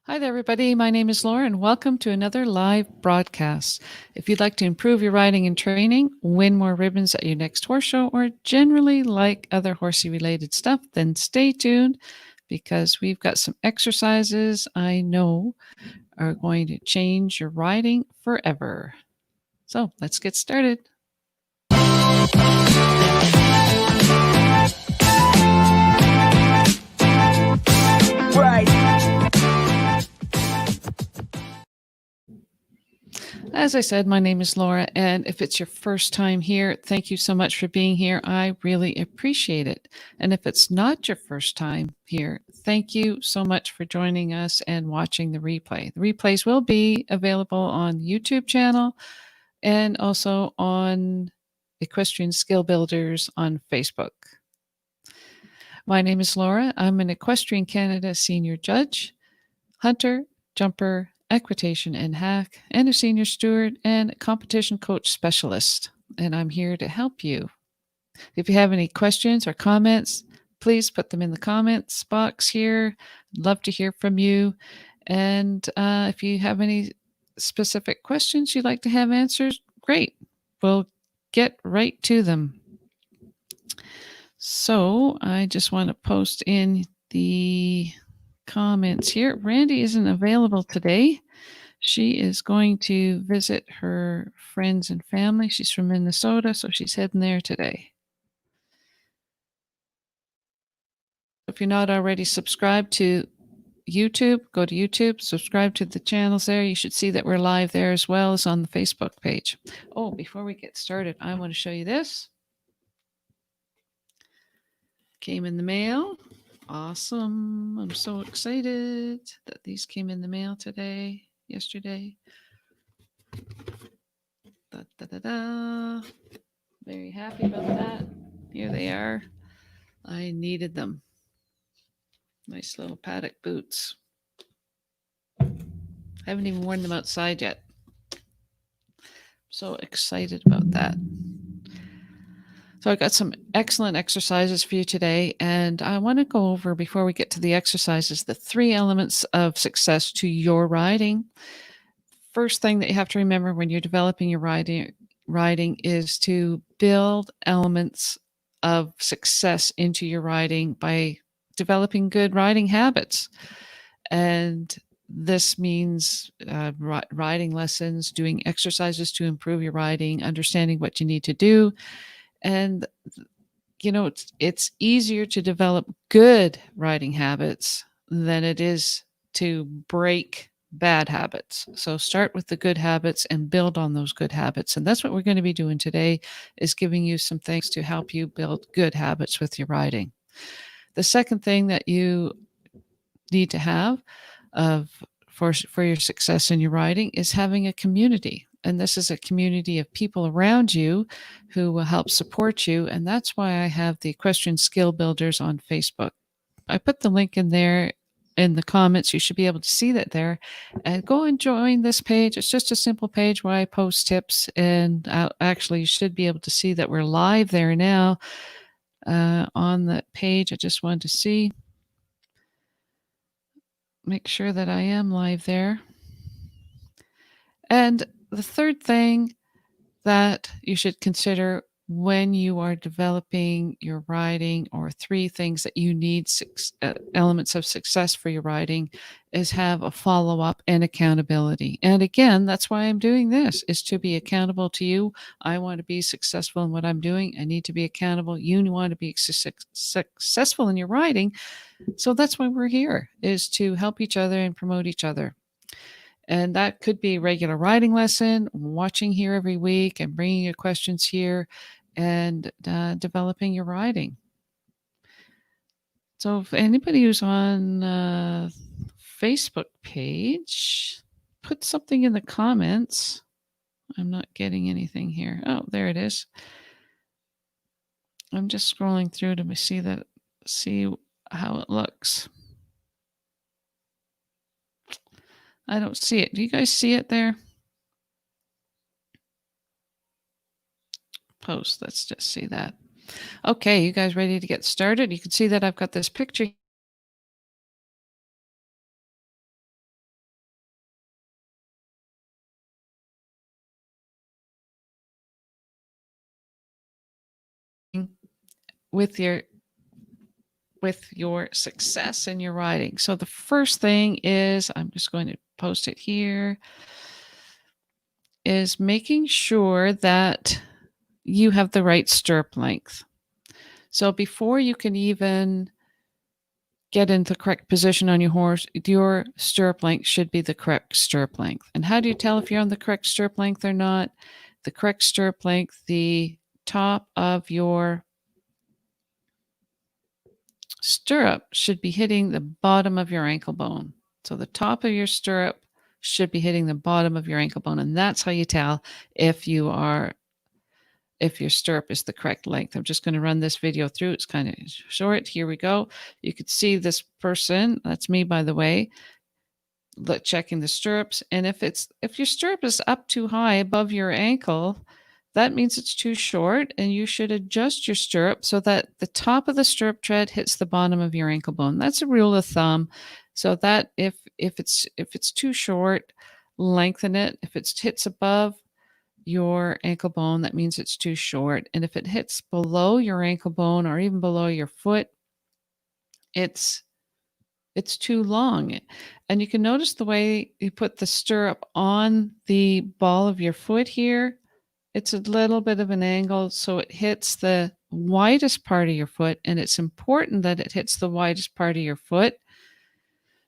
Hi there, everybody. My name is Laura, and welcome to another live broadcast. If you'd like to improve your riding and training, win more ribbons at your next horse show, or generally like other horsey related stuff, then stay tuned because we've got some exercises I know are going to change your riding forever. So let's get started. Right. As I said, my name is Laura, and if it's your first time here, thank you so much for being here. I really appreciate it. And if it's not your first time here, thank you so much for joining us and watching the replay. The replays will be available on the YouTube channel and also on Equestrian Skill Builders on Facebook. My name is Laura. I'm an Equestrian Canada senior judge, hunter, jumper, equitation and hack, and a senior steward and competition coach specialist. And I'm here to help you. If you have any questions or comments, please put them in the comments box here. I'd love to hear from you. And if you have any specific questions you'd like to have answers, great. We'll get right to them. So I just want to post in the comments here. Randy isn't available today. She is going to visit her friends and family. She's from Minnesota, so she's heading there today. If you're not already subscribed to YouTube, go to YouTube, subscribe to the channels there. You should see that we're live there as well as on the Facebook page. Oh, before we get started, I want to show you this. Came in the mail. Awesome. I'm so excited that these came in the mail yesterday. Da, da, da, da. Very happy about that. Here they are. I needed them. Nice little Paddock boots. I haven't even worn them outside yet. So excited about that. So I got some excellent exercises for you today, and I want to go over, before we get to the exercises, the 3 elements of success to your riding. First thing that you have to remember when you're developing your riding is to build elements of success into your riding by developing good riding habits. And this means riding lessons, doing exercises to improve your riding, understanding what you need to do. And, you know, it's easier to develop good riding habits than it is to break bad habits. So start with the good habits and build on those good habits. And that's what we're going to be doing today, is giving you some things to help you build good habits with your riding. The second thing that you need to have for your success in your riding is having a community. And this is a community of people around you who will help support you. And that's why I have the Equestrian Skill Builders on Facebook. I put the link in there in the comments. You should be able to see that there. And go and join this page. It's just a simple page where I post tips. And actually, you should be able to see that we're live there now on that page. I just wanted to see. Make sure that I am live there. And the third thing that you should consider when you are developing your riding, or 3 things that you need elements of success for your riding, is have a follow-up and accountability. And again, that's why I'm doing this, is to be accountable to you. I want to be successful in what I'm doing. I need to be accountable. You want to be successful in your riding. So that's why we're here, is to help each other and promote each other. And that could be a regular riding lesson, watching here every week and bringing your questions here, and developing your riding. So if anybody who's on Facebook page, put something in the comments. I'm not getting anything here. Oh, there it is. I'm just scrolling through to see how it looks. I don't see it. Do you guys see it there? Post. Let's just see that. Okay, you guys ready to get started? You can see that I've got this picture with your success in your riding. So the first thing is, I'm just going to post it here, is making sure that you have the right stirrup length. So before you can even get into the correct position on your horse, your stirrup length should be the correct stirrup length. And how do you tell if you're on the correct stirrup length or not? The correct stirrup length, the top of your stirrup should be hitting the bottom of your ankle bone. So the top of your stirrup should be hitting the bottom of your ankle bone. And that's how you tell if your stirrup is the correct length. I'm just going to run this video through. It's kind of short. Here we go. You could see this person, that's me by the way, checking the stirrups. And if your stirrup is up too high above your ankle, that means it's too short, and you should adjust your stirrup so that the top of the stirrup tread hits the bottom of your ankle bone. That's a rule of thumb. So that if it's too short, lengthen it. If it hits above your ankle bone, that means it's too short. And if it hits below your ankle bone or even below your foot, it's too long. And you can notice the way you put the stirrup on the ball of your foot here. It's a little bit of an angle, so it hits the widest part of your foot, and it's important that it hits the widest part of your foot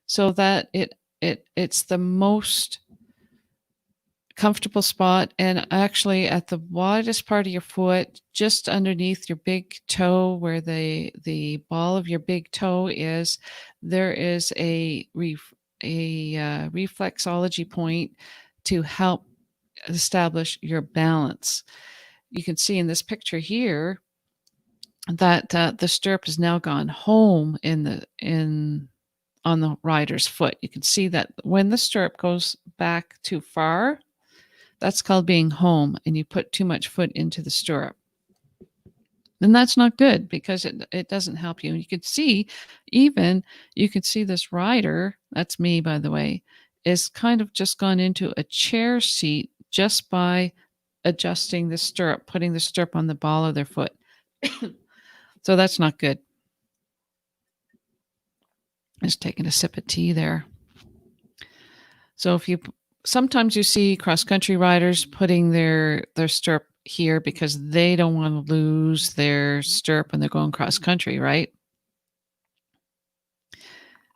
so that it's the most comfortable spot. And actually at the widest part of your foot, just underneath your big toe, where the ball of your big toe is, there is a reflexology point to help establish your balance. You can see in this picture here that the stirrup has now gone home on the rider's foot. You can see that when the stirrup goes back too far, that's called being home, and you put too much foot into the stirrup. And that's not good, because it doesn't help you. And you can see this rider, that's me by the way, is kind of just gone into a chair seat just by adjusting the stirrup, putting the stirrup on the ball of their foot. So that's not good. Just taking a sip of tea there. So sometimes you see cross-country riders putting their stirrup here because they don't want to lose their stirrup when they're going cross-country, right?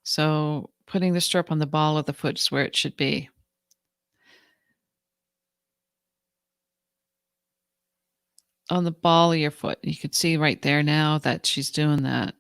So putting the stirrup on the ball of the foot is where it should be. On the ball of your foot. You can see right there now that she's doing that.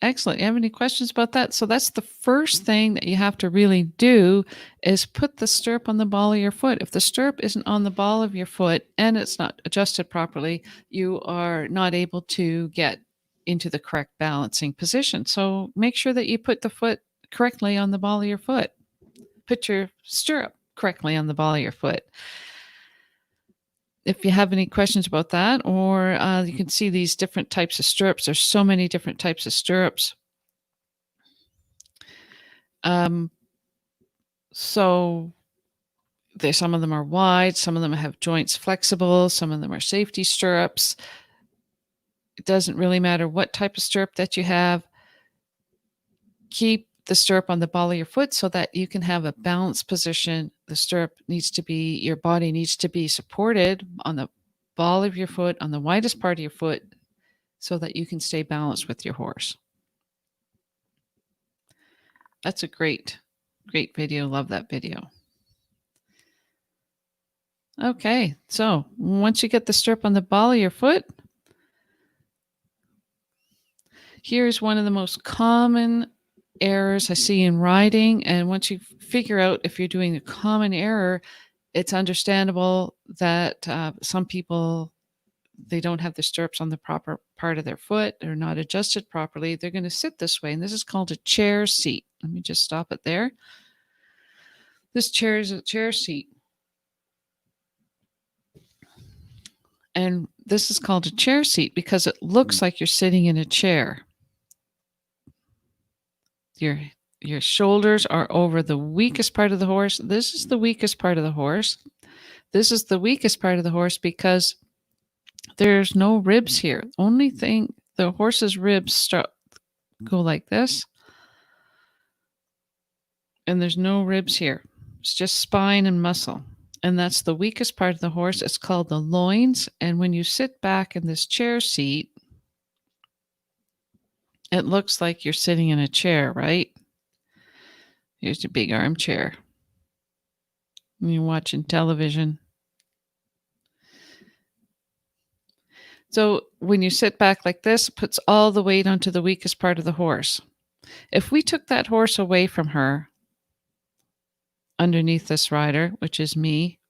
Excellent. You have any questions about that? So that's the first thing that you have to really do, is put the stirrup on the ball of your foot. If the stirrup isn't on the ball of your foot and it's not adjusted properly, you are not able to get into the correct balancing position. So make sure that you put the foot correctly on the ball of your foot. Put your stirrup correctly on the ball of your foot. If you have any questions about that, or you can see these different types of stirrups. There's so many different types of stirrups. So some of them are wide, some of them have joints flexible, some of them are safety stirrups. It doesn't really matter what type of stirrup that you have. Keep the stirrup on the ball of your foot so that you can have a balanced position. The stirrup your body needs to be supported on the ball of your foot, on the widest part of your foot, so that you can stay balanced with your horse. That's a great video. Love that video. Okay, so once you get the stirrup on the ball of your foot, here's one of the most common errors I see in riding. And once you figure out if you're doing a common error, it's understandable that some people, they don't have the stirrups on the proper part of their foot. They're not adjusted properly. They're going to sit this way. And this is called a chair seat. Let me just stop it there. This chair is a chair seat. And this is called a chair seat because it looks like you're sitting in a chair. Your shoulders are over the weakest part of the horse. This is the weakest part of the horse. This is the weakest part of the horse because there's no ribs here. Only thing, the horse's ribs go like this, and there's no ribs here. It's just spine and muscle. And that's the weakest part of the horse. It's called the loins. And when you sit back in this chair seat, it looks like you're sitting in a chair, right? Here's your big armchair. And you're watching television. So when you sit back like this, it puts all the weight onto the weakest part of the horse. If we took that horse away from her, underneath this rider, which is me,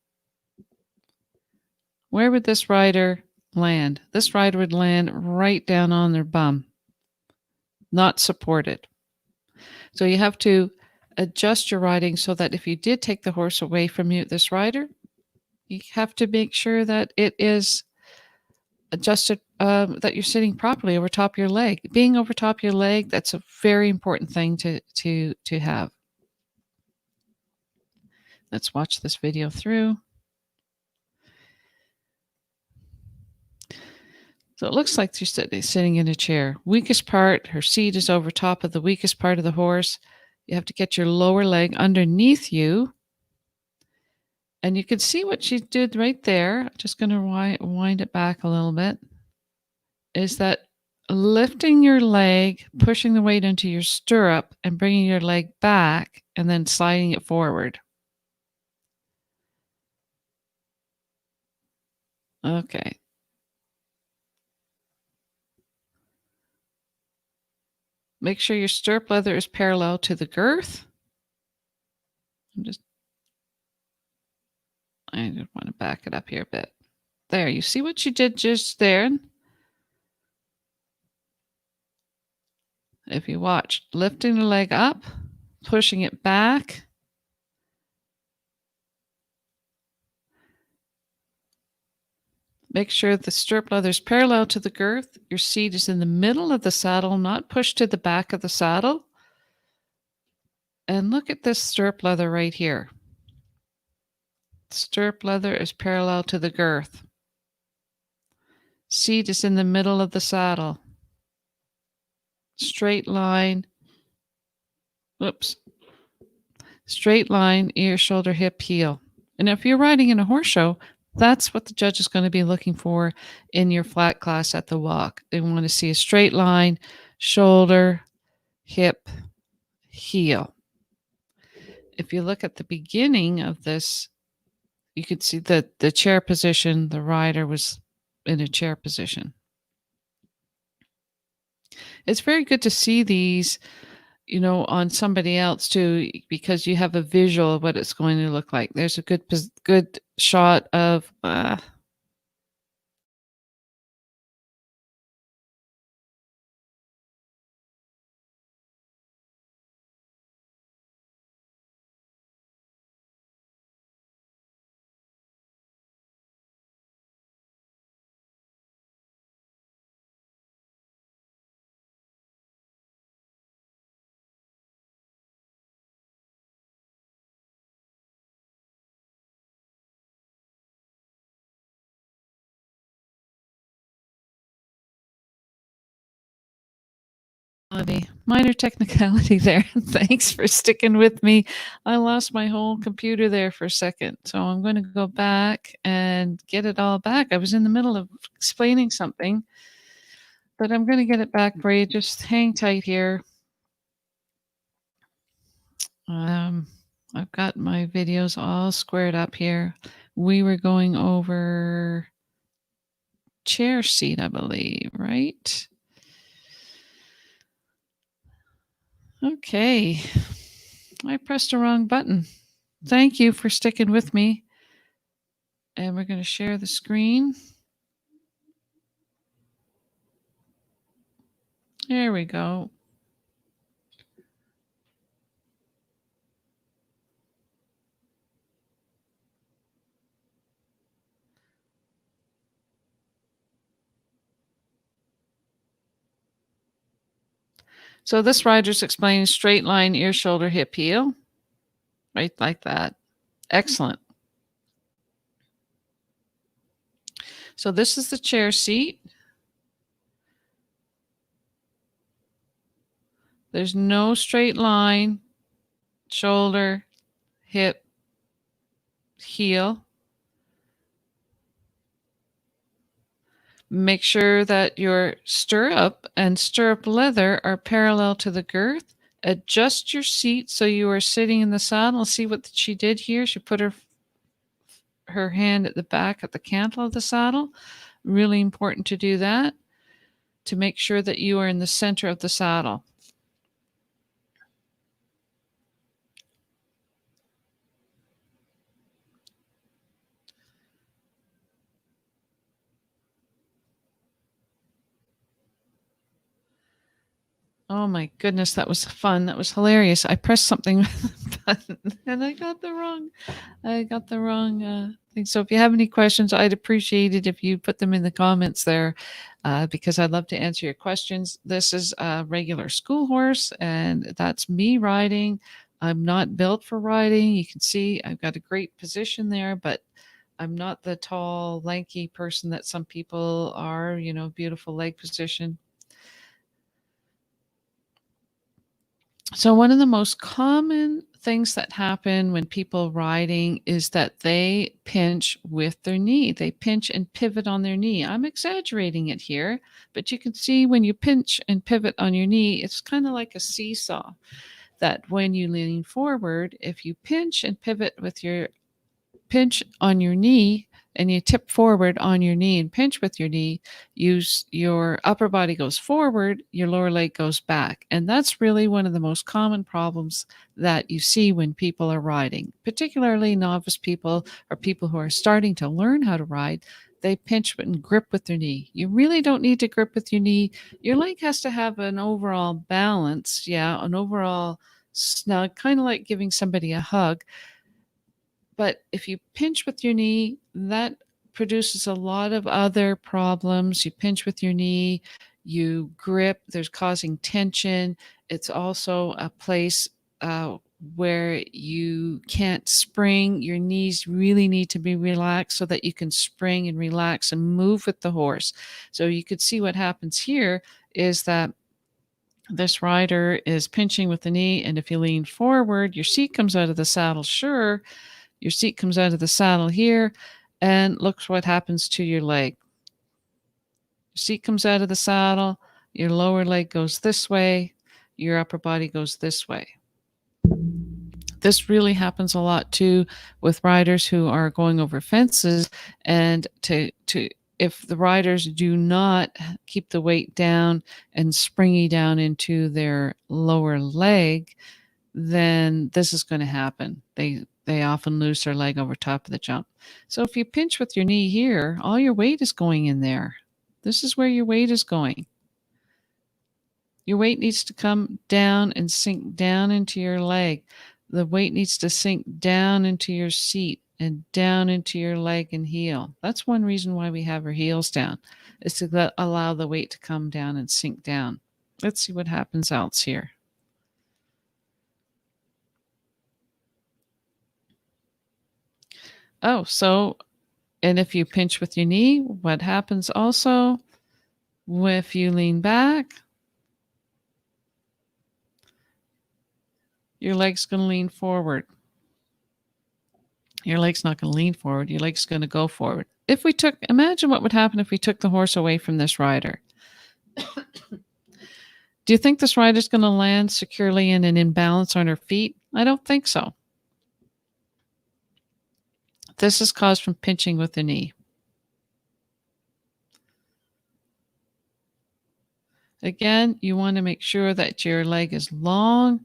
where would this rider land? This rider would land right down on their bum, not supported. So you have to adjust your riding so that if you did take the horse away from you, this rider, you have to make sure that it is adjusted, that you're sitting properly over top of your leg. Being over top of your leg, that's a very important thing to have. Let's watch this video through. So it looks like she's sitting in a chair. Weakest part, her seat is over top of the weakest part of the horse. You have to get your lower leg underneath you. And you can see what she did right there. I'm just going to wind it back a little bit. Is that lifting your leg, pushing the weight into your stirrup, and bringing your leg back, and then sliding it forward. Okay. Make sure your stirrup leather is parallel to the girth. I just want to back it up here a bit. There, you see what you did just there? If you watch, lifting the leg up, pushing it back. Make sure the stirrup leather is parallel to the girth. Your seat is in the middle of the saddle, not pushed to the back of the saddle. And look at this stirrup leather right here. Stirrup leather is parallel to the girth. Seat is in the middle of the saddle. Straight line. Whoops. Straight line, ear, shoulder, hip, heel. And if you're riding in a horse show, that's what the judge is going to be looking for in your flat class at the walk. They want to see a straight line, shoulder, hip, heel. If you look at the beginning of this, you could see that the chair position, the rider was in a chair position. It's very good to see these, on somebody else too, because you have a visual of what it's going to look like. There's a good shot of minor technicality there. Thanks for sticking with me. I lost my whole computer there for a second. So I'm going to go back and get it all back. I was in the middle of explaining something, but I'm going to get it back for you. Just hang tight here. I've got my videos all squared up here. We were going over chair seat, I believe, right? Okay. I pressed the wrong button. Thank you for sticking with me. And we're going to share the screen. There we go. So this rider's explaining straight line, ear, shoulder, hip, heel. Right like that. Excellent. So this is the chair seat. There's no straight line, shoulder, hip, heel. Make sure that your stirrup and stirrup leather are parallel to the girth. Adjust your seat so you are sitting in the saddle. See what she did here? She put her hand at the back at the cantle of the saddle. Really important to do that to make sure that you are in the center of the saddle. Oh my goodness, that was fun. That was hilarious. I pressed something with the button and I got the wrong thing. So if you have any questions, I'd appreciate it if you put them in the comments there, because I'd love to answer your questions. This is a regular school horse, and that's me riding. I'm not built for riding. You can see I've got a great position there, but I'm not the tall, lanky person that some people are, beautiful leg position. So, one of the most common things that happen when people riding is that they pinch with their knee. They pinch and pivot on their knee. I'm exaggerating it here, but you can see when you pinch and pivot on your knee, it's kind of like a seesaw. That when you lean forward, if you pinch and pivot with your pinch on your knee and you tip forward on your knee and pinch with your knee, your upper body goes forward, your lower leg goes back. And that's really one of the most common problems that you see when people are riding, particularly novice people or people who are starting to learn how to ride. They pinch and grip with their knee. You really don't need to grip with your knee. Your leg has to have an overall balance, an overall snug, kind of like giving somebody a hug. But if you pinch with your knee, that produces a lot of other problems. You pinch with your knee, you grip, there's causing tension. It's also a place where you can't spring. Your knees really need to be relaxed so that you can spring and relax and move with the horse. So you could see what happens here is that this rider is pinching with the knee, and if you lean forward, your seat comes out of the saddle, sure. Your seat comes out of the saddle here, and look what happens to your leg. Your seat comes out of the saddle, your lower leg goes this way, your upper body goes this way. This really happens a lot too with riders who are going over fences, and if the riders do not keep the weight down and springy down into their lower leg, then this is going to happen. They often lose their leg over top of the jump. So if you pinch with your knee here, all your weight is going in there. This is where your weight is going. Your weight needs to come down and sink down into your leg. The weight needs to sink down into your seat and down into your leg and heel. That's one reason why we have our heels down, is to allow the weight to come down and sink down. Let's see what happens else here. And if you pinch with your knee, what happens also? If you lean back, your leg's going to lean forward. Your leg's not going to lean forward. Your leg's going to go forward. Imagine what would happen if we took the horse away from this rider. Do you think this rider's going to land securely in an imbalance on her feet? I don't think so. This is caused from pinching with the knee. Again, you want to make sure that your leg is long.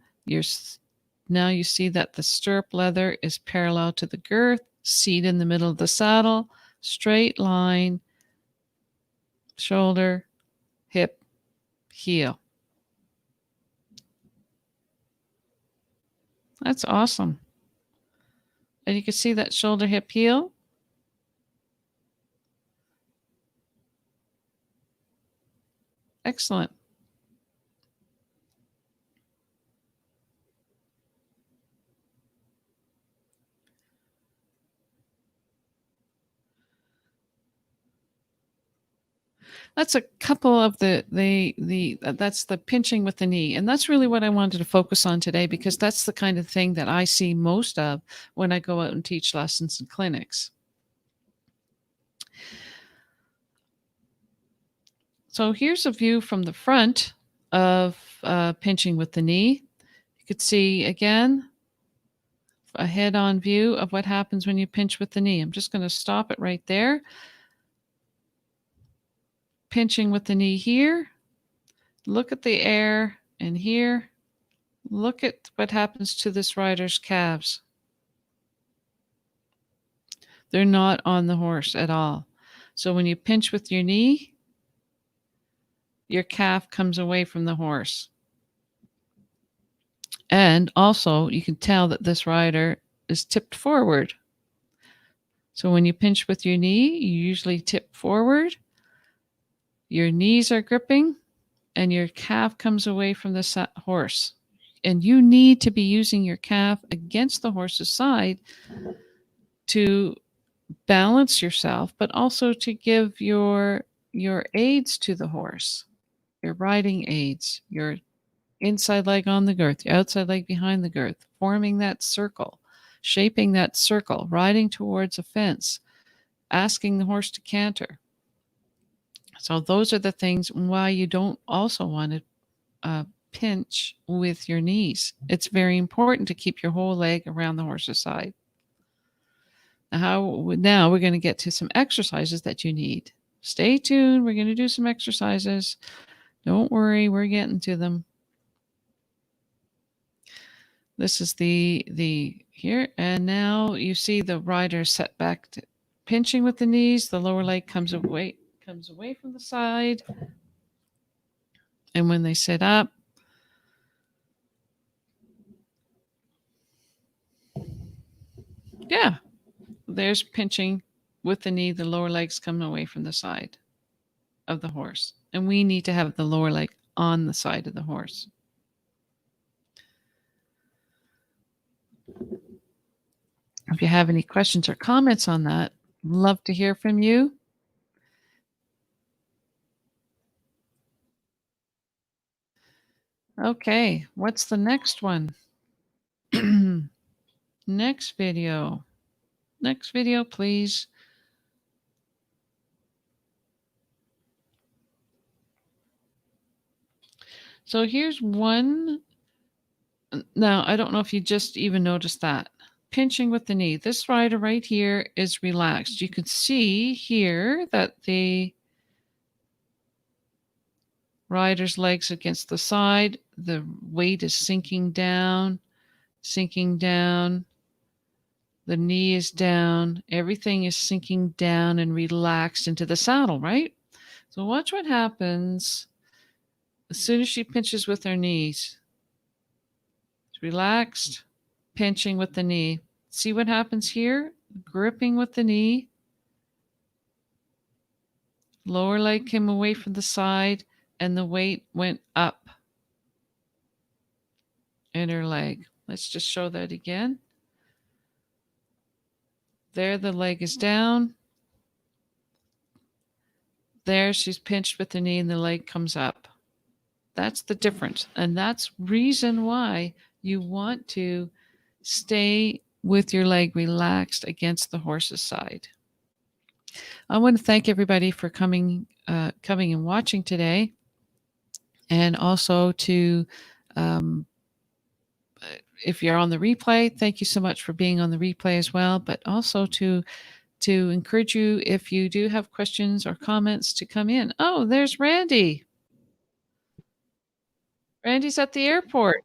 Now you see that the stirrup leather is parallel to the girth, seat in the middle of the saddle, straight line, shoulder, hip, heel. That's awesome. And you can see that shoulder, hip, heel. Excellent. that's a couple of that's the pinching with the knee. And that's really what I wanted to focus on today, because that's the kind of thing that I see most of when I go out and teach lessons and clinics. So here's a view from the front of pinching with the knee. You could see again a head-on view of what happens when you pinch with the knee. I'm just going to stop it right there. Pinching with the knee here. Look at the air in here. Look at what happens to this rider's calves. They're not on the horse at all. So when you pinch with your knee, your calf comes away from the horse. And also, you can tell that this rider is tipped forward. So when you pinch with your knee, you usually tip forward. Your knees are gripping, and your calf comes away from the horse. And you need to be using your calf against the horse's side to balance yourself, but also to give your aids to the horse, your riding aids, your inside leg on the girth, your outside leg behind the girth, forming that circle, shaping that circle, riding towards a fence, asking the horse to canter. So those are the things why you don't also want to pinch with your knees. It's very important to keep your whole leg around the horse's side. Now we're going to get to some exercises that you need. Stay tuned. We're going to do some exercises. Don't worry, we're getting to them. This is the here, and now you see the rider set back to pinching with the knees. The lower leg comes away from the side, and when they sit up, yeah, there's pinching with the knee. The lower legs come away from the side of the horse, and we need to have the lower leg on the side of the horse. If you have any questions or comments on that, love to hear from you. Okay, what's the next one? Next video. Next video, please. So here's one. Now, I don't know if you just even noticed that. Pinching with the knee. This rider right here is relaxed. You can see here that the rider's legs against the side. The weight is sinking down, sinking down. The knee is down. Everything is sinking down and relaxed into the saddle, right? So watch what happens as soon as she pinches with her knees. It's relaxed, pinching with the knee. See what happens here? Gripping with the knee. Lower leg came away from the side, and the weight went up in her leg. Let's just show that again. There, the leg is down. There, she's pinched with the knee, and the leg comes up. That's the difference. And that's reason why you want to stay with your leg relaxed against the horse's side. I want to thank everybody for coming and watching today. And also to, if you're on the replay, thank you so much for being on the replay as well. But also to encourage you, if you do have questions or comments, to come in. Oh, there's Randy. Randy's at the airport.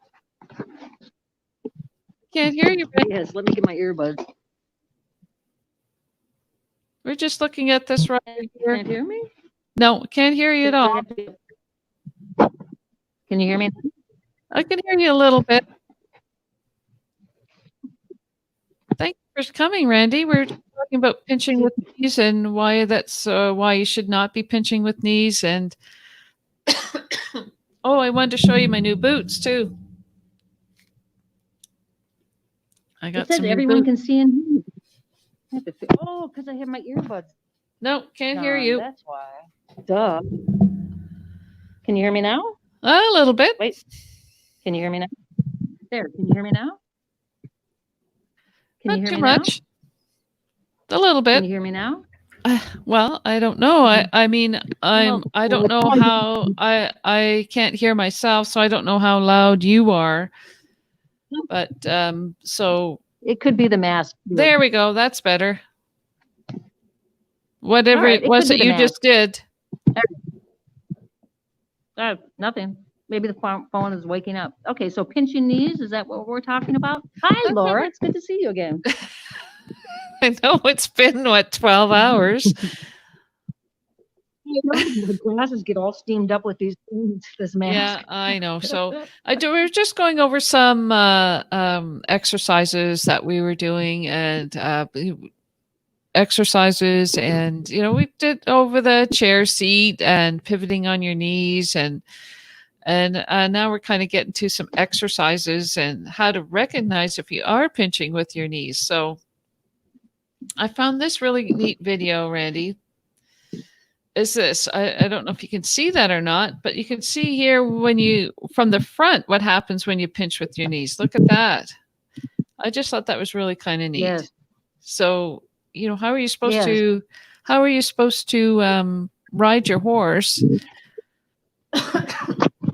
Can't hear you, Randy. Yes, let me get my earbuds. We're just looking at this right here. Can't hear me? No, can't hear you at all. Can you hear me? I can hear you a little bit. Thank you for coming, Randy. We're talking about pinching with knees and why that's why you should not be pinching with knees. And oh, I wanted to show you my new boots too. I got some. Everyone can see and hear me. Oh, because I have my earbuds. No, can't hear you. That's why. Duh. Can you hear me now? A little bit. Wait. Can you hear me now? There. Can you hear me now? Can Not you hear too me now? much. A little Can bit. you hear me now? Well, I don't know. I mean, I don't know how I can't hear myself, so I don't know how loud you are. But so It could be the mask. there we go. That's better. Whatever Alright, it it was could be that the you mask. just did. Nothing. Maybe the phone is waking up. Okay, so pinching knees, is that what we're talking about? Hi, That's Laura. what It's good to see you again. I know it's been 12 hours. I know, my glasses get all steamed up with this mask. Yeah, I know. So we were just going over some exercises that we were doing, and exercises, and we did over the chair seat and pivoting on your knees, and now we're kind of getting to some exercises and how to recognize if you are pinching with your knees. So I found this really neat video, Randy. Is this? I don't know if you can see that or not, but you can see here when you from the front what happens when you pinch with your knees. Look at that. I just thought that was really kind of neat. Yes. So, how are you supposed Yes. to ride your horse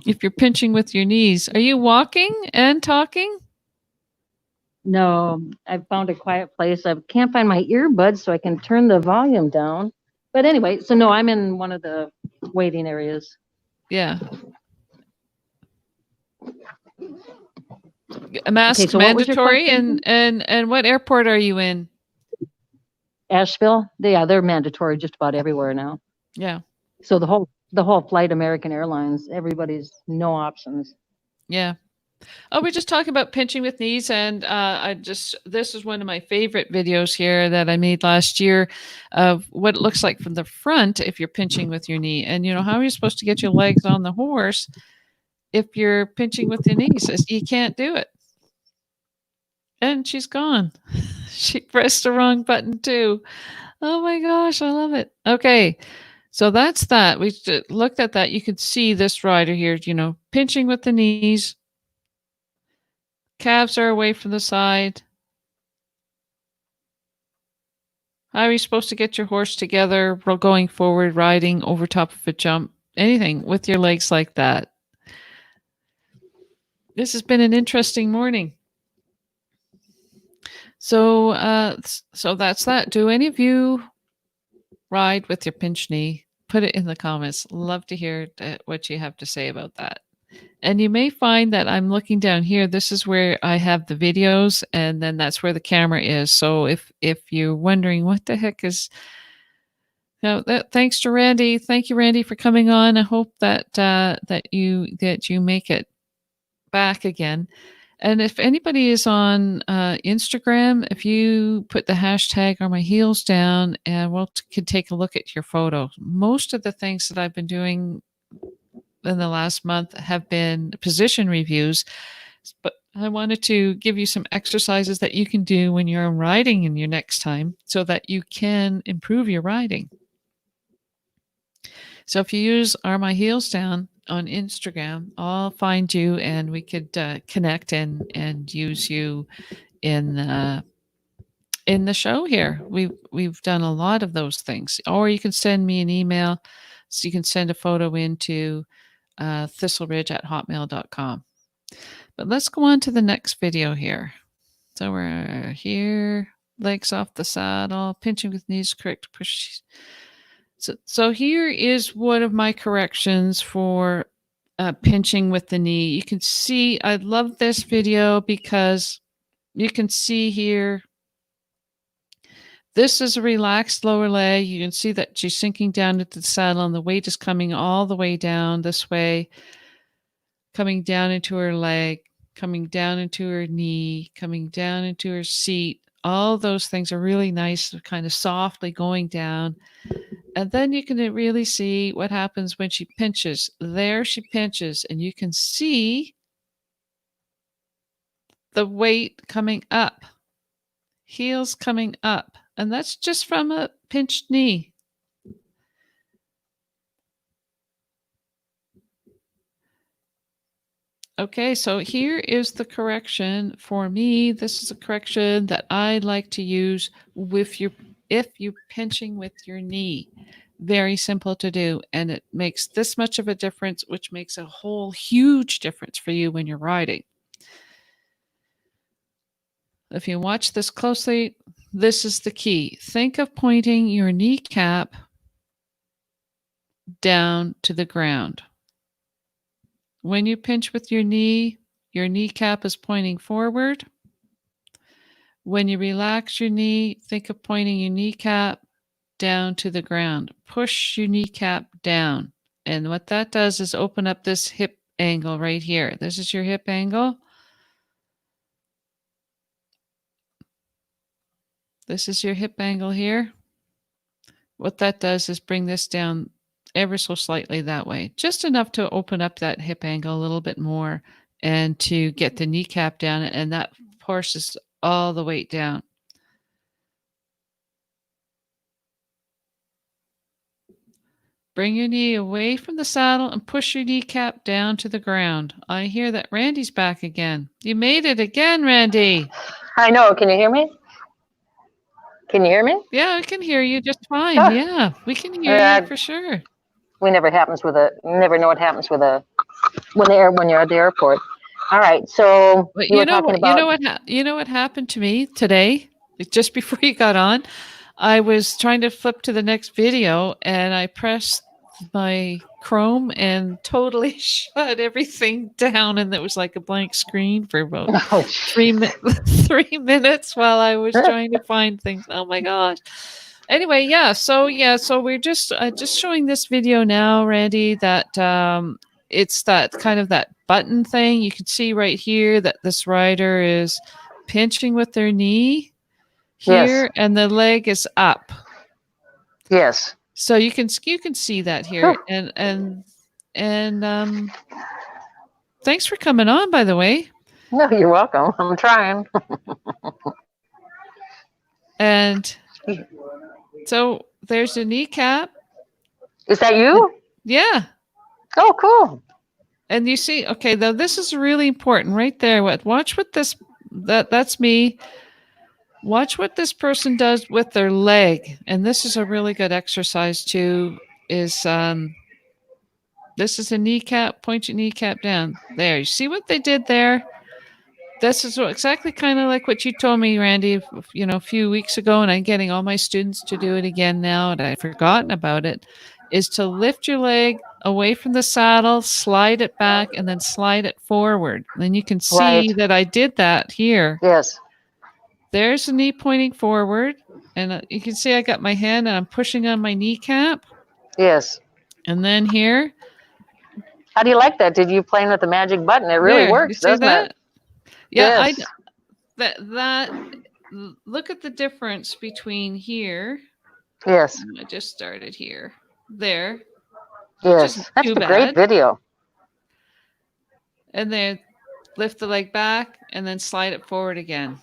if you're pinching with your knees? Are you walking and talking? No, I found a quiet place. I can't find my earbuds, so I can turn the volume down. But anyway, so no, I'm in one of the waiting areas. Yeah. A mask Okay, so what was your mandatory, question? and what airport are you in? Asheville? They're mandatory just about everywhere now. Yeah. So the whole flight, American Airlines, everybody's no options. Yeah. Oh, we're just talking about pinching with knees, and this is one of my favorite videos here that I made last year of what it looks like from the front if you're pinching with your knee, and how are you supposed to get your legs on the horse if you're pinching with your knees? You can't do it. And she's gone. She pressed the wrong button too. Oh my gosh, I love it. Okay. So that's that. We looked at that. You can see this rider here, pinching with the knees. Calves are away from the side. How are you supposed to get your horse together, going forward, riding over top of a jump, anything with your legs like that? This has been an interesting morning. So that's that. Do any of you ride with your pinch knee? Put it in the comments. Love to hear what you have to say about that. And you may find that I'm looking down here. This is where I have the videos, and then that's where the camera is. So if you're wondering what the heck is, thanks to Randy. Thank you, Randy, for coming on. I hope that you make it back again. And if anybody is on Instagram, if you put the hashtag "Are My Heels Down," and we'll can take a look at your photo. Most of the things that I've been doing in the last month have been position reviews, but I wanted to give you some exercises that you can do when you're riding in your next time so that you can improve your riding. So if you use Are My Heels Down on Instagram, I'll find you and we could connect and use you in the show here. We've done a lot of those things. Or you can send me an email. So you can send a photo into thistleridge@hotmail.com. But let's go on to the next video here. So we're here, legs off the saddle, pinching with knees, correct push. So here is one of my corrections for pinching with the knee. You can see, I love this video because you can see here, this is a relaxed lower leg. You can see that she's sinking down into the saddle and the weight is coming all the way down this way, coming down into her leg, coming down into her knee, coming down into her seat. All those things are really nice, kind of softly going down. And then you can really see what happens when she pinches. There she pinches, and you can see the weight coming up, heels coming up. And that's just from a pinched knee. Okay, so here is the correction for me. This is a correction that I like to use with your if you're pinching with your knee. Very simple to do, and it makes this much of a difference, which makes a whole huge difference for you when you're riding. If you watch this closely, this is the key. Think of pointing your kneecap down to the ground. When you pinch with your knee, your kneecap is pointing forward. When you relax your knee, think of pointing your kneecap down to the ground. Push your kneecap down. And what that does is open up this hip angle right here. This is your hip angle. This is your hip angle here. What that does is bring this down ever so slightly that way, just enough to open up that hip angle a little bit more and to get the kneecap down, and that forces all the weight down. Bring your knee away from the saddle and push your kneecap down to the ground. I hear that Randy's back again. You made it again, Randy. I know. Can you hear me? Can you hear me? Yeah, I can hear you just fine. Ah. Yeah, we can hear you for sure. We never never know what happens with when you're at the airport. All right, so But you were talking about. you know what happened to me today, just before you got on. I was trying to flip to the next video, and I pressed my Chrome and totally shut everything down, and it was like a blank screen for about 3 minutes while I was trying to find things. Oh my gosh. Anyway, so we're just showing this video now, Randy, that it's that kind of that button thing. You can see right here that this rider is pinching with their knee here, Yes. and the leg is up. Yes. So you can see that here. Sure. And thanks for coming on, by the way. No, you're welcome. I'm trying. And so there's a kneecap. Is that you? Yeah. Oh, cool. And you see, okay, though this is really important right there. Watch what that's me. Watch what this person does with their leg. And this is a really good exercise too, is this is a kneecap, point your kneecap down. There, you see what they did there? This is exactly kind of like what you told me, Randy, a few weeks ago, and I'm getting all my students to do it again now, and I've forgotten about it, is to lift your leg away from the saddle, slide it back, and then slide it forward. Then you can see that I did that here. Yes. There's the knee pointing forward, and you can see I got my hand and I'm pushing on my kneecap. Yes. And then here. How do you like that? Did you play with the magic button? It really works, doesn't it? Yeah, yes. that look at the difference between here. Yes. I just started here. There. Yes. That's a great video. And then lift the leg back and then slide it forward again.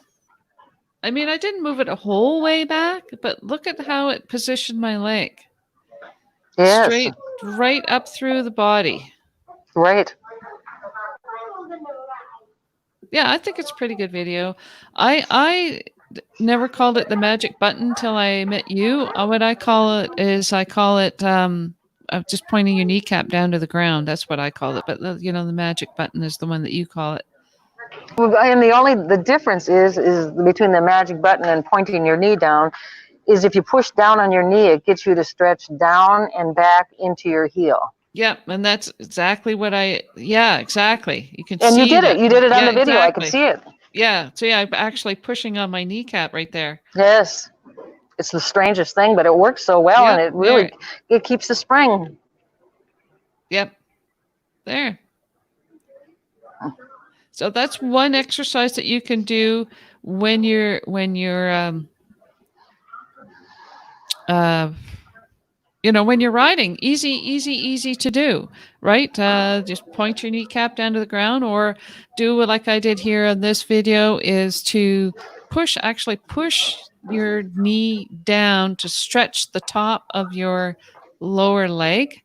I mean, I didn't move it a whole way back, but look at how it positioned my leg. Yes. Straight right up through the body. Right. Yeah, I think it's a pretty good video. I never called it the magic button till I met you. What I call it is just pointing your kneecap down to the ground. That's what I call it. But the magic button is the one that you call it. Well, and the difference is between the magic button and pointing your knee down is if you push down on your knee, it gets you to stretch down and back into your heel. Yeah, and that's exactly what exactly. You can and see you did that. it. You did it on the video. Exactly. I could see it. Yeah, so I'm actually pushing on my kneecap right there. Yes. It's the strangest thing, but it works so well, and it really it keeps the spring. Yep. There. So that's one exercise that you can do when you're when you're riding. Easy to do, right? Just point your kneecap down to the ground, or do what like I did here on this video, is to push your knee down to stretch the top of your lower leg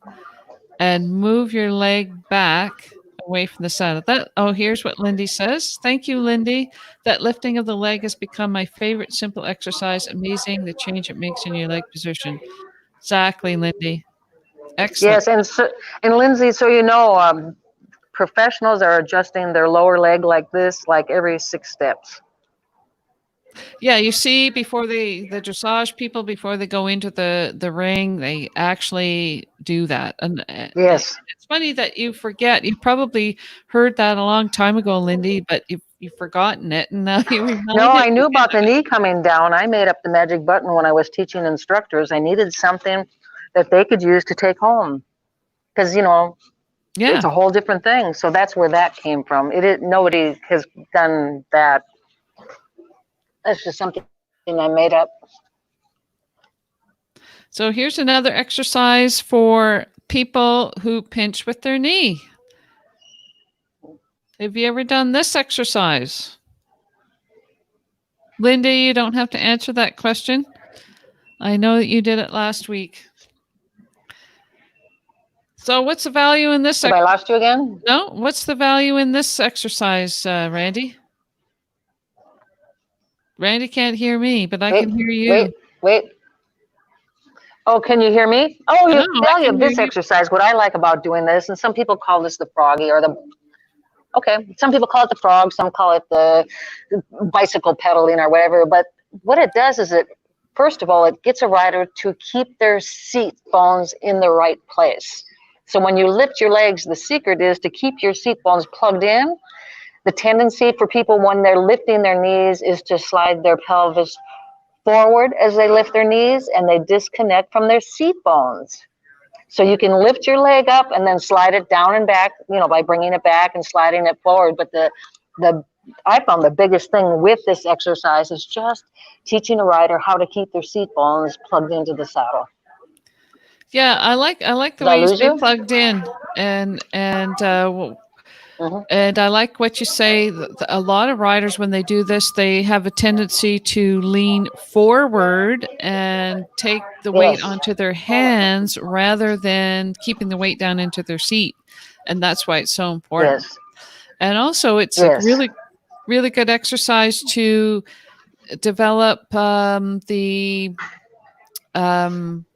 and move your leg back away from the saddle. Here's what Lindy says. Thank you, Lindy. That lifting of the leg has become my favorite simple exercise. Amazing the change it makes in your leg position. Exactly, Lindy. Excellent. Yes, and Lindsay, so you know, professionals are adjusting their lower leg like this, like every 6 steps. Yeah, you see, before the dressage people, before they go into the ring, they actually do that. And Yes. it's funny that you forget. You probably heard that a long time ago, Lindy, but you've forgotten it, and now you No, reminded I me knew about of the it. knee coming down. I made up the magic button when I was teaching instructors. I needed something that they could use to take home because, you know, it's Yeah. a whole different thing. So that's where that came from. Nobody has done that. That's just something I made up. So here's another exercise for people who pinch with their knee. Have you ever done this exercise? Lindy, you don't have to answer that question. I know that you did it last week. So what's the value in this? Have I lost you again? No, what's the value in this exercise, Randy? Randy can't hear me, but I can hear you. Wait. Oh, can you hear me? Oh, No, you I value can of hear this you. exercise. What I like about doing this, and some people call this the froggy or the. Okay, some people call it the frog, some call it the bicycle pedaling or whatever. But what it does is first of all, it gets a rider to keep their seat bones in the right place. So when you lift your legs, the secret is to keep your seat bones plugged in. The tendency for people when they're lifting their knees is to slide their pelvis forward as they lift their knees, and they disconnect from their seat bones. So you can lift your leg up and then slide it down and back, by bringing it back and sliding it forward. But I found the biggest thing with this exercise is just teaching a rider how to keep their seat bones plugged into the saddle. Yeah, I like the Did I way you lose say you? plugged in, and Mm-hmm. and I like what you say. A lot of riders, when they do this, they have a tendency to lean forward and take the weight Yes. onto their hands rather than keeping the weight down into their seat, and that's why it's so important. Yes. And also, it's a Yes. really, really good exercise to develop the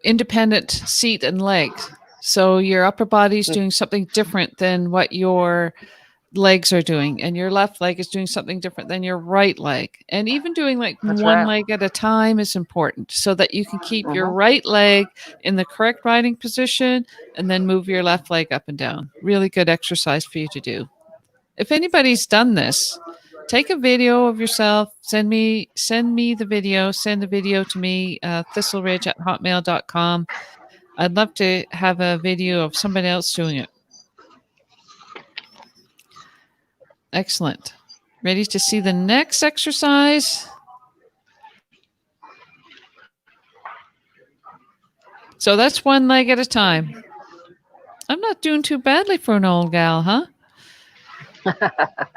independent seat and legs. So your upper body's doing something different than what your legs are doing, and your left leg is doing something different than your right leg. And even doing like That's one right. leg at a time is important so that you can keep your Mm-hmm. right leg in the correct riding position and then move your left leg up and down. Really good exercise for you to do. If anybody's done this, take a video of yourself, send me the video, send the video to me, thistleridge@hotmail.com. I'd love to have a video of somebody else doing it. Excellent. Ready to see the next exercise? So that's one leg at a time. I'm not doing too badly for an old gal, huh?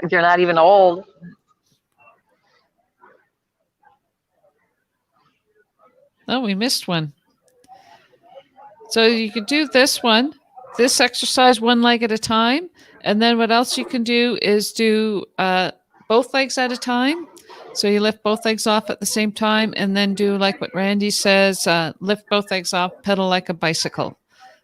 You're not even old. Oh, we missed one. So you can do this one, this exercise one leg at a time. And then what else you can do is do both legs at a time. So you lift both legs off at the same time and then do like what Randy says, lift both legs off, pedal like a bicycle.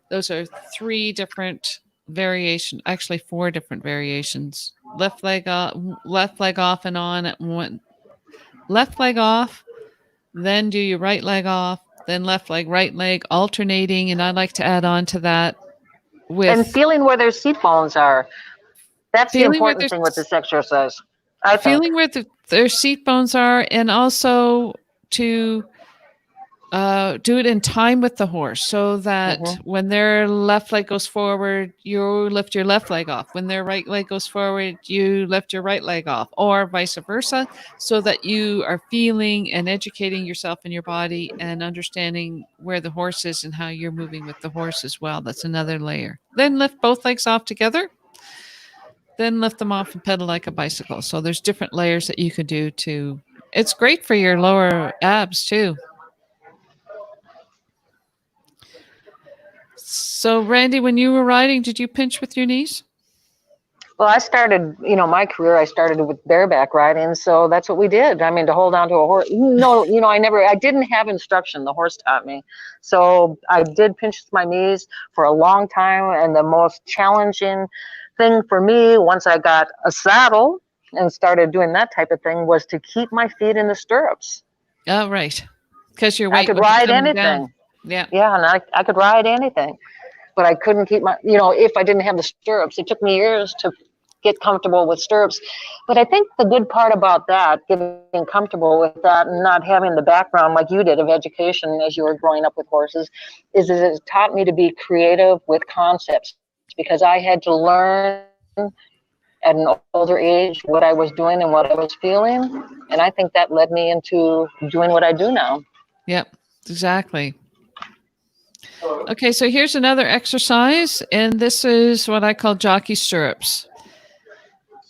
Those are 3 different variations, actually 4 different variations. Left leg off and on at one. Left leg off, then do your right leg off, then left leg, right leg, alternating. And I like to add on to that with And feeling where their seat bones are. That's the feeling where important thing with this exercise, I think. feeling where their seat bones are, and also to do it in time with the horse so that Mm-hmm. when their left leg goes forward, you lift your left leg off. When their right leg goes forward, you lift your right leg off, or vice versa, so that you are feeling and educating yourself in your body and understanding where the horse is and how you're moving with the horse as well. That's another layer. Then lift both legs off together. Then lift them off and pedal like a bicycle. So there's different layers that you could do to. It's great for your lower abs too. So, Randy, when you were riding, did you pinch with your knees? Well, I started, my career, I started with bareback riding. So that's what we did. I mean, to hold on to a horse. No, I didn't have instruction. The horse taught me. So I did pinch my knees for a long time. And the most challenging thing for me, once I got a saddle and started doing that type of thing, was to keep my feet in the stirrups. Oh, right. Because your I weight could would be ride coming down. anything. Yeah. Yeah, and I could ride anything. But I couldn't keep if I didn't have the stirrups. It took me years to get comfortable with stirrups. But I think the good part about that, getting comfortable with that and not having the background like you did of education as you were growing up with horses, is that it taught me to be creative with concepts, because I had to learn at an older age what I was doing and what I was feeling. And I think that led me into doing what I do now. Yep. Exactly. Okay, so here's another exercise, and this is what I call jockey stirrups.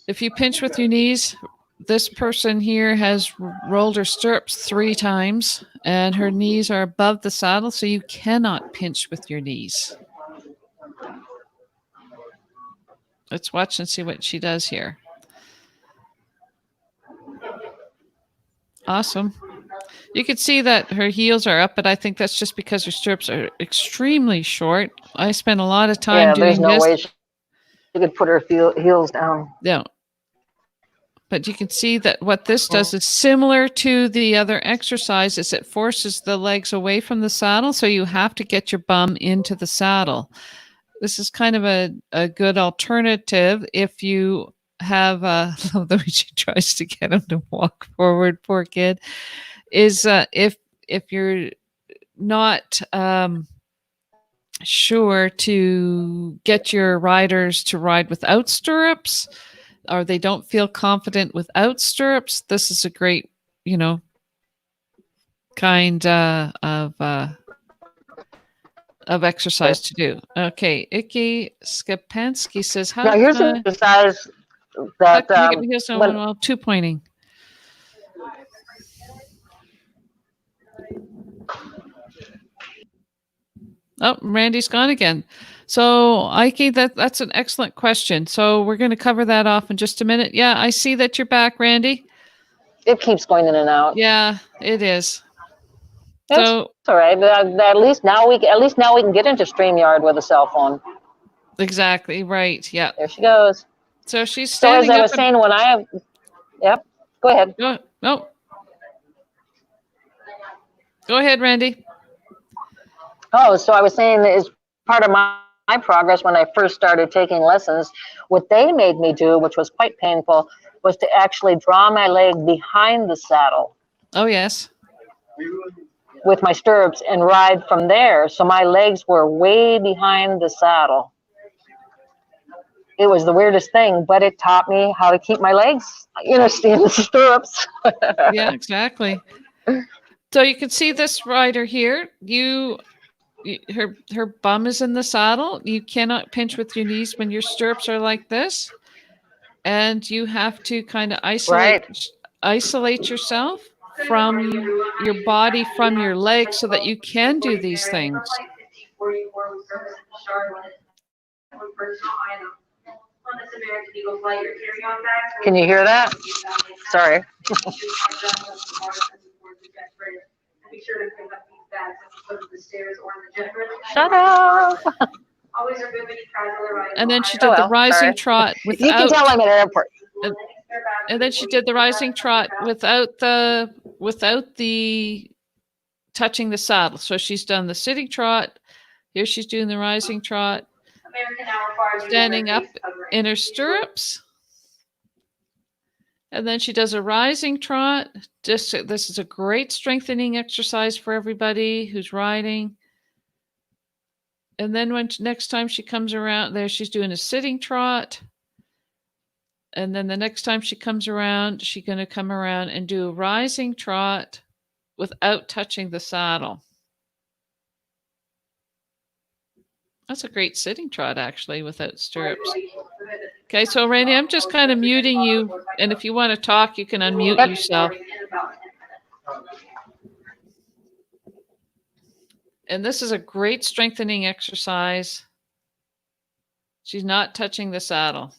If you pinch with your knees, this person here has rolled her stirrups 3 times, and her knees are above the saddle, so you cannot pinch with your knees. Let's watch and see what she does here. Awesome. You can see that her heels are up, but I think that's just because her stirrups are extremely short. I spent a lot of time There's doing no this. way she could put her heels down. No. But you can see that what this does is similar to the other exercises. It forces the legs away from the saddle, so you have to get your bum into the saddle. This is kind of a good alternative if you have, the way she tries to get him to walk forward, poor kid, is if you're not sure to get your riders to ride without stirrups, or they don't feel confident without stirrups, this is a great, kind of exercise to do. Okay, Icky Skapansky says, "How Now here's can an exercise that I get my heels down when while 2-pointing?" Oh, Randy's gone again. So, Ike, that's an excellent question. So we're going to cover that off in just a minute. Yeah, I see that you're back, Randy. it keeps going in and out. Yeah, it is. That's So all right. But at least now we can get into StreamYard with a cell phone. exactly right. Yeah. There she goes. So she's So as standing I up. was saying, yep, go ahead. No, go ahead, Randy. Oh, so I was saying that as part of my progress when I first started taking lessons, what they made me do, which was quite painful, was to actually draw my leg behind the saddle Oh, yes. with my stirrups and ride from there. So my legs were way behind the saddle. It was the weirdest thing, but it taught me how to keep my legs, in the stirrups. Yeah, exactly. So you can see this rider here. Her bum is in the saddle. You cannot pinch with your knees when your stirrups are like this, and you have to kind of Right. isolate yourself from your body, from your legs, so that you can do these things. Can you hear that? Sorry. Shut up. And then she did the rising trot You can without. tell I'm at an airport. And then she did the rising trot without the touching the saddle. So she's done the sitting trot. Here she's doing the rising trot, standing up in her stirrups. And then she does a rising trot. This is a great strengthening exercise for everybody who's riding. And then next time she comes around, there she's doing a sitting trot. And then the next time she comes around, she's going to come around and do a rising trot without touching the saddle. That's a great sitting trot, actually, without stirrups. Okay, so Randy, I'm just kind of muting you. And if you want to talk, you can unmute yourself. And this is a great strengthening exercise. She's not touching the saddle.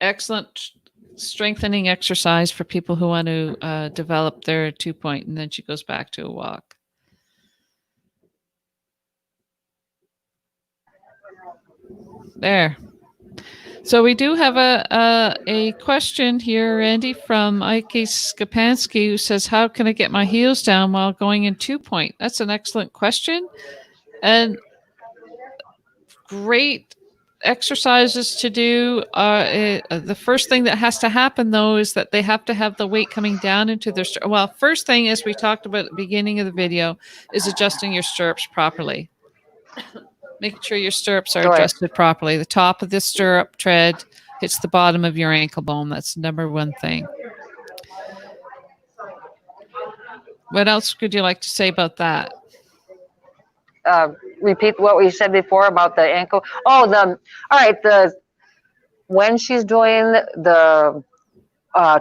excellent strengthening exercise for people who want to develop their 2-point, and then she goes back to a walk. There. So we do have a question here, Randy, from Ike Skapansky, who says, how can I get my heels down while going in 2-point? That's an excellent question. And great exercises to do. The first thing that has to happen, though, is that they have to have the weight coming down into their well, first thing, as we talked about at the beginning of the video, is adjusting your stirrups properly. Making sure your stirrups are adjusted properly. The top of the stirrup tread hits the bottom of your ankle bone. That's the number one thing. What else would you like to say about that? Repeat what we said before about the ankle. Oh, all right. When she's doing the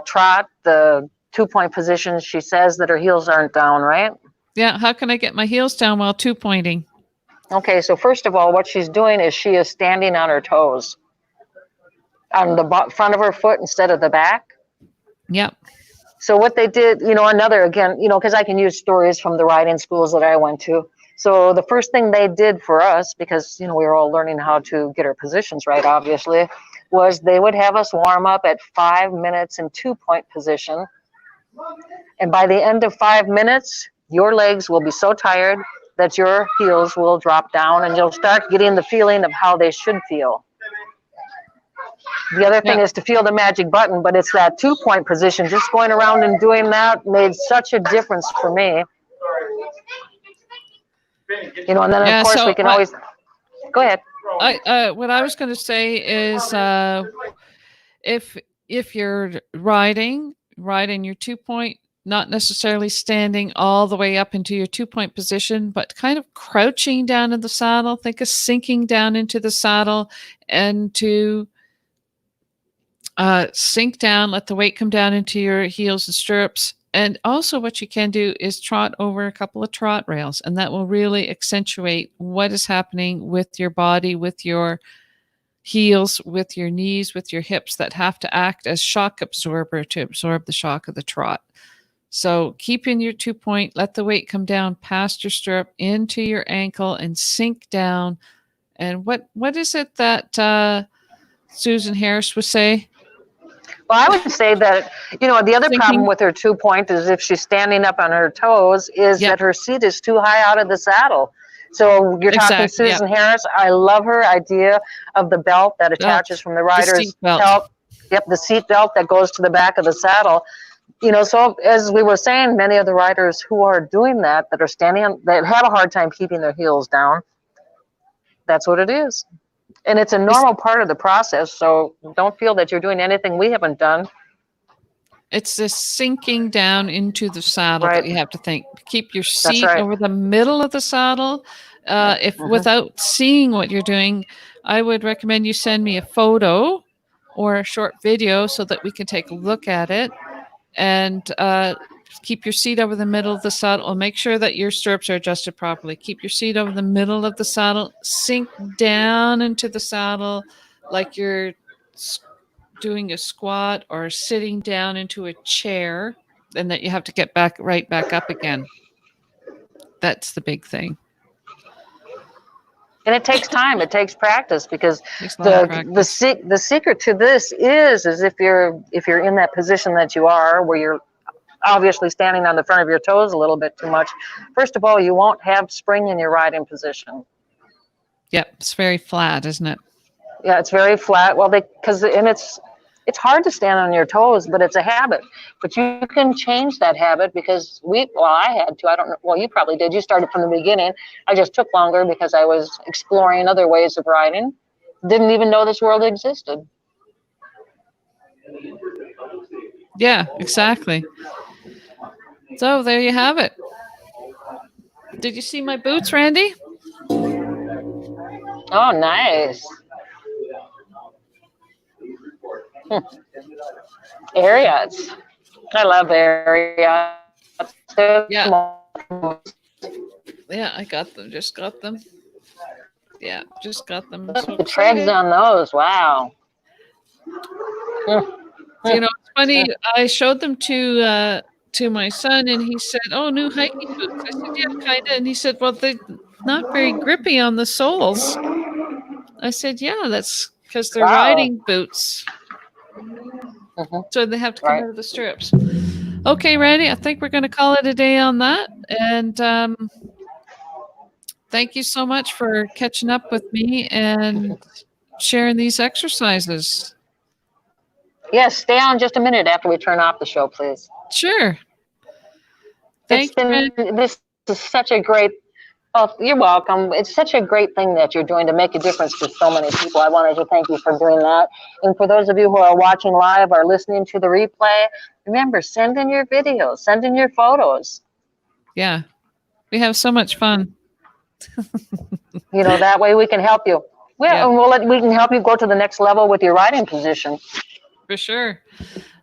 trot, the 2-point position, she says that her heels aren't down, right? Yeah. How can I get my heels down while 2-pointing? Okay, so first of all, what she's doing is she is standing on her toes, on the front of her foot instead of the back. Yep. So what they did, because I can use stories from the riding schools that I went to. So the first thing they did for us, because, we were all learning how to get our positions right, obviously, was they would have us warm up at 5 minutes in 2-point position. And by the end of 5 minutes, your legs will be so tired that your heels will drop down and you'll start getting the feeling of how they should feel. The other thing is to feel the magic button, but it's that 2-point position. Just going around and doing that made such a difference for me. And then of course we can always, go ahead. What I was going to say is if you're riding your 2-point, not necessarily standing all the way up into your 2-point position, but kind of crouching down in the saddle. Think of sinking down into the saddle and to sink down, let the weight come down into your heels and stirrups. And also what you can do is trot over a couple of trot rails, and that will really accentuate what is happening with your body, with your heels, with your knees, with your hips that have to act as shock absorber to absorb the shock of the trot. So keep in your 2-point, let the weight come down past your stirrup into your ankle and sink down. And what is it that Susan Harris would say? Well, I would say that, the other problem with her 2-point is if she's standing up on her toes is that her seat is too high out of the saddle. So you're talking Susan Harris. I love her idea of the belt that attaches from the rider's belt. Yep, the seat belt that goes to the back of the saddle. So as we were saying, many of the riders who are doing that are standing, that have a hard time keeping their heels down. That's what it is. And it's a normal part of the process. So don't feel that you're doing anything we haven't done. It's this sinking down into the saddle that you have to think. Keep your seat over the middle of the saddle. Without seeing what you're doing, I would recommend you send me a photo or a short video so that we can take a look at it. And keep your seat over the middle of the saddle. Make sure that your stirrups are adjusted properly. Keep your seat over the middle of the saddle. Sink down into the saddle like you're doing a squat or sitting down into a chair, and that you have to get right back up again. That's the big thing. And it takes time. It takes practice, because the secret to this is if you're in that position that you are, where you're obviously standing on the front of your toes a little bit too much. First of all, you won't have spring in your riding position. Yep, it's very flat, isn't it? Yeah, it's very flat. Well, it's hard to stand on your toes, but it's a habit. But you can change that habit, because I had to. I don't know. Well, you probably did. You started from the beginning. I just took longer because I was exploring other ways of riding. Didn't even know this world existed. Yeah, exactly. So there you have it. Did you see my boots, Randy? Oh, nice. Ariats. I love Ariats. Yeah, I got them. Just got them. Yeah, just got them. The treads on those. Wow. You know, it's funny. I showed them to my son, and he said, "Oh, new hiking boots." I said, "Yeah, kind of." And he said, "Well, they're not very grippy on the soles." I said, "Yeah, that's because they're Wow. riding boots, Mhm. so they have to come Right. out of the stirrups." Okay, Randy, I think we're going to call it a day on that. And thank you so much for catching up with me and sharing these exercises. Yes, stay on just a minute after we turn off the show, please. Sure. It's Thank you, been, Randy. this is such a great, oh, you're welcome. It's such a great thing that you're doing to make a difference for so many people. I wanted to thank you for doing that. And for those of you who are watching live or listening to the replay, remember, send in your videos, send in your photos. Yeah, we have so much fun. You know, that way we can help you. Yeah, Well, and we can help you go to the next level with your riding position. for sure.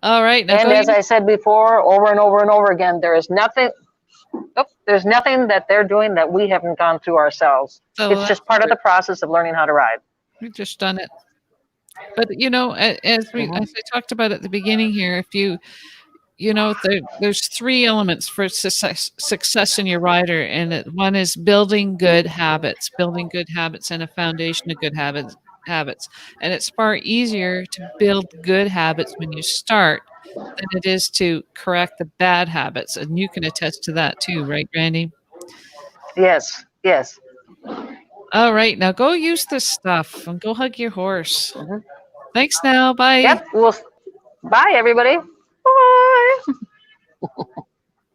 All right, now And go. as I said before, over and over and over again, there's nothing that they're doing that we haven't gone through ourselves. So It's just part of the process of learning how to ride. we've just done it. But you know, as Mhm. I talked about at the beginning here, if you know, there's three elements for success in your rider, and one is building good habits, and a foundation of good habits. And it's far easier to build good habits when you start than it is to correct the bad habits. And you can attest to that too, right, Randy? Yes, yes. All right, now go use this stuff and go hug your horse. Mhm. Thanks now. Bye. Yep. Bye, everybody. Bye.